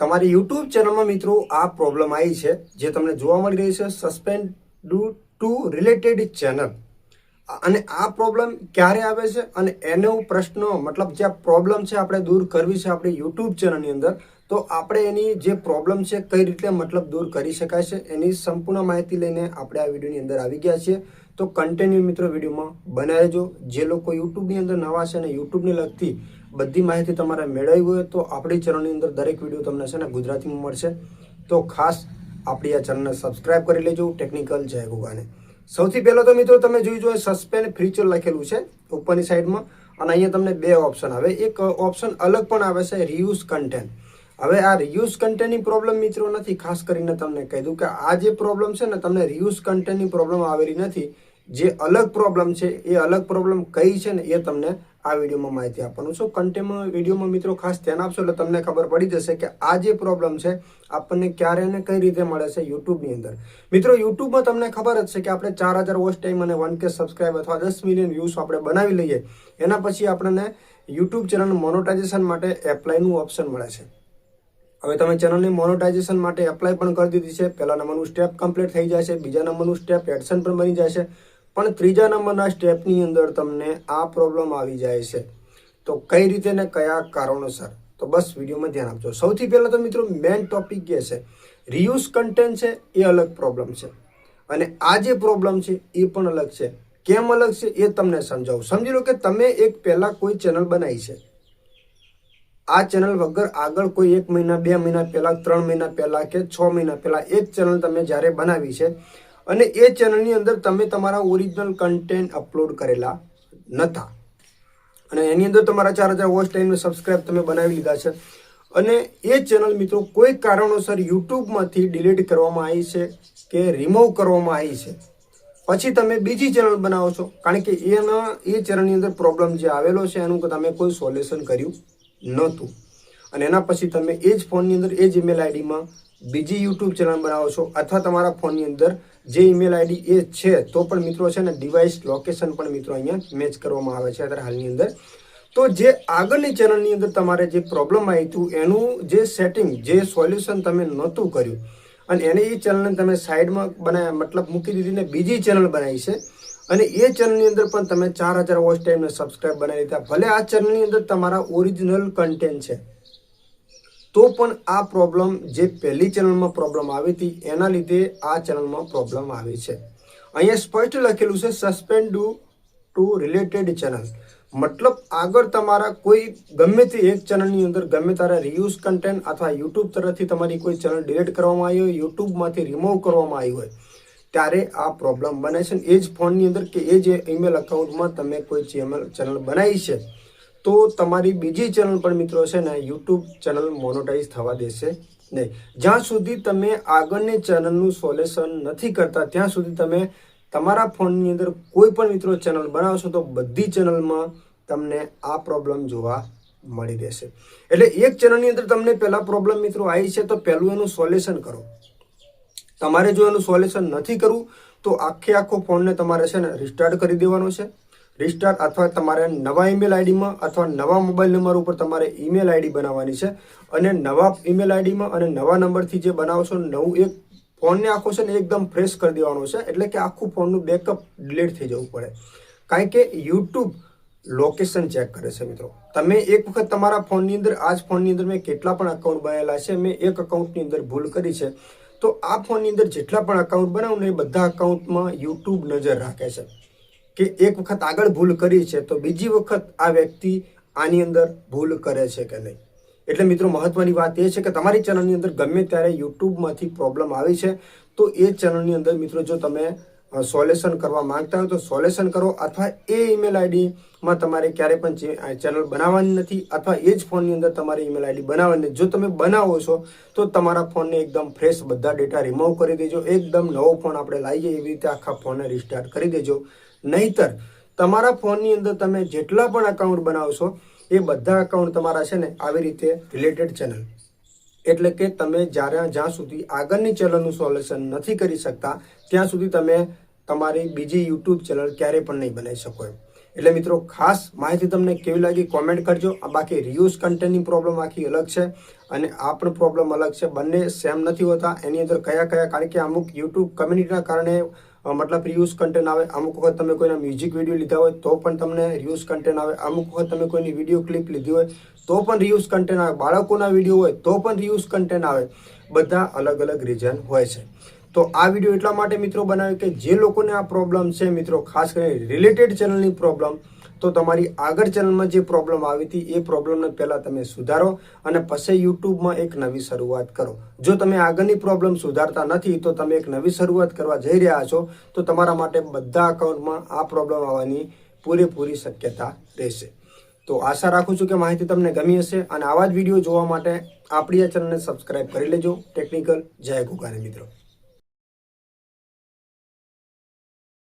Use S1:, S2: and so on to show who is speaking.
S1: તમારી યુટ્યુબ ચેનલમાં મિત્રો આ પ્રોબ્લેમ આવી છે જે તમને જોવા મળી રહી છે suspend due to related channel. અને આ પ્રોબ્લેમ ક્યારે આવે છે અને એનો પ્રશ્ન મતલબ જે પ્રોબ્લેમ છે આપણે દૂર કરવી છે આપણી યુટ્યુબ ચેનલની અંદર, તો આપણે એની જે પ્રોબ્લેમ છે કઈ રીતે મતલબ દૂર કરી શકાય છે એની સંપૂર્ણ માહિતી લઈને આપણે આ વિડીયોની અંદર આવી ગયા છીએ। તો કન્ટિન્યુ મિત્રો વિડીયોમાં બનાવી રહેજો। જે લોકો યુટ્યુબની અંદર નવા છે અને યુટ્યુબને લગતી બધી માહિતી તમારે મેળવવી હોય તો આપણી ચેનલની અંદર દરેક વિડીયો તમને છે ને ગુજરાતીમાં મળશે। તો ખાસ આપણી આ ચેનલને સબસ્ક્રાઇબ કરી લેજો ટેકનિકલ જય ગોગાને। સૌથી પહેલા તો મિત્રો તમે જોઈ સસ્પેન્ડ ફીચર લખેલું છે ઉપરની સાઈડમાં, અને અહીંયા તમને બે ઓપ્શન આવે, એક ઓપ્શન અલગ પણ આવે છે રીયુઝ કન્ટેન્ટ। હવે આ રીયુઝ કન્ટેન્ટની પ્રોબ્લેમ મિત્રો નથી, ખાસ કરીને તમને કહી દઉં કે આ જે પ્રોબ્લેમ છે ને તમને રીયુઝ કન્ટેન્ટની પ્રોબ્લેમ આવેલી નથી। જે અલગ પ્રોબ્લેમ છે એ અલગ પ્રોબ્લેમ કઈ છે ને એ તમને આ વિડીયોમાં માહિતી આપવાનું છું। કન્ટેન્ટમાં વિડીયોમાં મિત્રો ખાસ ધ્યાન આપશો એટલે તમને ખબર પડી જશે કે આ જે પ્રોબ્લેમ છે આપણને ક્યારે અને કઈ રીતે મળે છે યુટ્યુબની અંદર। મિત્રો યુટ્યુબમાં તમને ખબર જ છે કે આપણે 4000 વોચ ટાઈમ અને 1K સબસ્ક્રાઇબ અથવા 10 મિલિયન વ્યૂઝ આપણે બનાવી લઈએ એના પછી આપણને યુટ્યુબ ચેનલ મોનેટાઇઝેશન માટે એપ્લાયનું ઓપ્શન મળે છે। હવે તમે ચેનલની મોનેટાઇઝેશન માટે એપ્લાય પણ કરી દીધી છે। પહેલા નંબરનું સ્ટેપ કમ્પ્લીટ થઈ જાય છે, બીજા નંબરનું સ્ટેપ એડસન પણ બની જાય છે, પણ ત્રીજા નંબરના સ્ટેપની અંદર તમને આ પ્રોબ્લેમ આવી જાય છે। તો કઈ રીતે ને કયા કારણોસર, તો બસ વિડીયોમાં ધ્યાન આપજો। સૌથી પહેલા તો મિત્રો મેઇન ટોપિક એ છે રીયુઝ કન્ટેન્ટ છે એ અલગ પ્રોબ્લેમ છે અને આ જે પ્રોબ્લેમ છે એ પણ અલગ છે। કેમ અલગ છે એ તમને સમજાવું। સમજી લો કે તમે એક પહેલા કોઈ ચેનલ બનાવી છે, આ ચેનલ વગર આગળ કોઈ 1 મહિના 2 મહિના પહેલા 3 મહિના પહેલા કે 6 મહિના પહેલા એક ચેનલ તમે જ્યારે બનાવી છે અને એ ચેનલની અંદર તમે તમારા ઓરિજિનલ કન્ટેન્ટ અપલોડ કરેલા નહોતા અને એની અંદર તમારા 4000 વોચ ટાઈમ સબસ્ક્રાઇબ તમે બનાવી લીધા છે અને એ ચેનલ મિત્રો કોઈ કારણોસર યુટ્યુબમાંથી ડિલીટ કરવામાં આવી છે કે રિમૂવ કરવામાં આવી છે, પછી તમે બીજી ચેનલ બનાવો છો કારણ કે એ ચેનલની અંદર પ્રોબ્લેમ જે આવેલો છે એનું તમે કોઈ સોલ્યુશન કર્યું નહોતું અને એના પછી તમે એ જ ફોનની અંદર એ જ ઈમેલ આઈડીમાં બીજી યુટ્યુબ ચેનલ બનાવો છો અથવા તમારા ફોનની અંદર જે ઈમેલ આઈડી એ છે તો પણ મિત્રો છે ને ડિવાઇસ લોકેશન પણ મિત્રો અહીંયા મેચ કરવામાં આવે છે અત્યારે હાલની અંદર। તો જે આગળની ચેનલની અંદર તમારે જે પ્રોબ્લેમ આવી હતું એનું જે સેટિંગ જે સોલ્યુશન તમે નહોતું કર્યું અને એને એ ચેનલને તમે સાઈડમાં બનાવ્યા મતલબ મૂકી દીધી ને બીજી ચેનલ બનાવી છે અને એ ચેનલની અંદર પણ તમે 4000 વોચ ટાઈમને સબસ્ક્રાઇબ બનાવી દીધા, ભલે આ ચેનલની અંદર તમારા ઓરિજિનલ કન્ટેન્ટ છે તો પણ આ પ્રોબ્લેમ જે પહેલી ચેનલમાં પ્રોબ્લેમ આવી હતી એના લીધે આ ચેનલમાં પ્રોબ્લેમ આવી છે। અહીંયા સ્પષ્ટ લખેલું છે suspend due to related channel, મતલબ આગળ તમારા કોઈ ગમે તે એક ચેનલની અંદર ગમે તારા રીયુઝ કન્ટેન્ટ અથવા યુટ્યુબ તરફથી તમારી કોઈ ચેનલ ડિલીટ કરવામાં આવી હોય, યુટ્યુબમાંથી રિમૂવ કરવામાં આવી હોય ત્યારે આ પ્રોબ્લેમ બને છે। એ જ ફોનની અંદર કે એ જે ઈમેલ અકાઉન્ટમાં તમે કોઈ ચેનલ બનાવી છે તો તમારી બીજી ચેનલ પણ મિત્રો છે ને યુટ્યુબ ચેનલ મોનેટાઇઝ થવા દેશે નહીં। જ્યાં સુધી તમે આગળની ચેનલનું સોલ્યુશન નથી કરતા ત્યાં સુધી તમે તમારા ફોનની અંદર કોઈ પણ મિત્રો ચેનલ બનાવશો તો બધી ચેનલમાં તમને આ પ્રોબ્લેમ જોવા મળી રહેશે। એટલે એક ચેનલની અંદર તમને પહેલા પ્રોબ્લેમ મિત્રો આવી છે તો પહેલું એનું સોલ્યુશન કરો। તમારે જો એનું સોલ્યુશન નથી કરવું તો આખો ફોનને તમારે છે ને રિસ્ટાર્ટ કરી દેવાનો છે। રિસ્ટાર્ટ અથવા તમારે નવા ઈમેલ આઈડીમાં અથવા નવા મોબાઈલ નંબર ઉપર તમારે ઈમેલ આઈડી બનાવવાની છે અને નવા ઈમેલ આઈડીમાં અને નવા નંબરથી જે બનાવશો નવું એક ફોનને આખો છે ને એકદમ ફ્રેશ કરી દેવાનો છે, એટલે કે આખું ફોનનું બેકઅપ ડિલીટ થઈ જવું પડે કારણ કે યુટ્યુબ લોકેશન ચેક કરે છે મિત્રો। તમે એક વખત તમારા ફોનની અંદર આ જ ફોનની અંદર મેં કેટલા પણ અકાઉન્ટ બનાવેલા છે, મેં એક અકાઉન્ટની અંદર ભૂલ કરી છે તો આ ફોનની અંદર જેટલા પણ અકાઉન્ટ બનાવું ને એ બધા અકાઉન્ટમાં યુટ્યુબ નજર રાખે છે કે એક વખત આગળ ભૂલ કરી છે તો બીજી વખત આ વ્યક્તિ આની અંદર ભૂલ કરે છે કે નહીં। એટલે મિત્રો મહત્વની વાત એ છે કે તમારી ચેનલની અંદર ગમે ત્યારે યુટ્યુબમાંથી પ્રોબ્લેમ આવી છે તો એ ચેનલની અંદર મિત્રો જો તમે સોલ્યુશન કરવા માંગતા હોય તો સોલ્યુશન કરો અથવા એ ઈમેલ આઈડીમાં તમારે ક્યારે પણ ચેનલ બનાવવાની નથી અથવા એ જ ફોનની અંદર તમારી ઈમેલ આઈડી બનાવવાની નથી। જો તમે બનાવો છો તો તમારા ફોનને એકદમ ફ્રેશ બધા ડેટા રિમૂવ કરી દેજો, એકદમ નવો ફોન આપણે લાવીએ એવી રીતે આખા ફોનને રિસ્ટાર્ટ કરી દેજો। નહીતર તમારા ફોનની અંદર તમે જેટલા પણ અકાઉન્ટ બનાવશો એ બધા અકાઉન્ટ તમારા છે ને આવી રીતે રિલેટેડ ચેનલ, એટલે કે તમે જ્યાં સુધી આગળની ચેનલનું સોલ્યુશન નથી કરી શકતા ત્યાં સુધી તમે તમારી બીજી યુટ્યુબ ચેનલ ક્યારે પણ નહીં બનાવી શકો એમ। એટલે મિત્રો ખાસ માહિતી તમને કેવી લાગી કોમેન્ટ કરજો. બાકી રિયુઝ કન્ટેન્ટની પ્રોબ્લેમ આખી અલગ છે અને આ પણ પ્રોબ્લેમ અલગ છે. બંને સેમ નથી હોતા. એની અંદર કયા કારણ કે અમુક યુટ્યુબ કમ્યુનિટીના કારણે મતલબ રિયુઝ કન્ટેન્ટ આવે. અમુક વખત તમે કોઈના મ્યુઝિક વિડીયો લીધા હોય તો પણ તમને રિયુઝ કન્ટેન્ટ આવે. અમુક વખત તમે કોઈની વિડીયો ક્લિપ લીધી હોય તો પણ રિયુઝ કન્ટેન્ટ આવે. બાળકોના વિડીયો હોય તો પણ રિયુઝ કન્ટેન્ટ આવે. બધા અલગ અલગ રીઝન હોય છે. તો આ વિડીયો એટલા માટે મિત્રો બનાવ્યો કે જે લોકોને આ પ્રોબ્લેમ છે મિત્રો, ખાસ કરીને રિલેટેડ ચેનલની પ્રોબ્લેમ, તો તમારી આગળ ચેનલમાં જે પ્રોબ્લેમ આવી હતી એ પ્રોબ્લેમને પહેલાં તમે સુધારો અને પછી યુટ્યુબમાં એક નવી શરૂઆત કરો. જો તમે આગળની પ્રોબ્લેમ સુધારતા નથી તો તમે એક નવી શરૂઆત કરવા જઈ રહ્યા છો તો તમારા માટે બધા અકાઉન્ટમાં આ પ્રોબ્લેમ આવવાની પૂરેપૂરી શક્યતા રહેશે. તો આશા રાખું છું કે માહિતી તમને ગમી હશે અને આવા જ વિડીયો જોવા માટે આપણી આ ચેનલને સબસ્ક્રાઇબ કરી લેજો. ટેકનિકલ જય ગોગાને મિત્રો.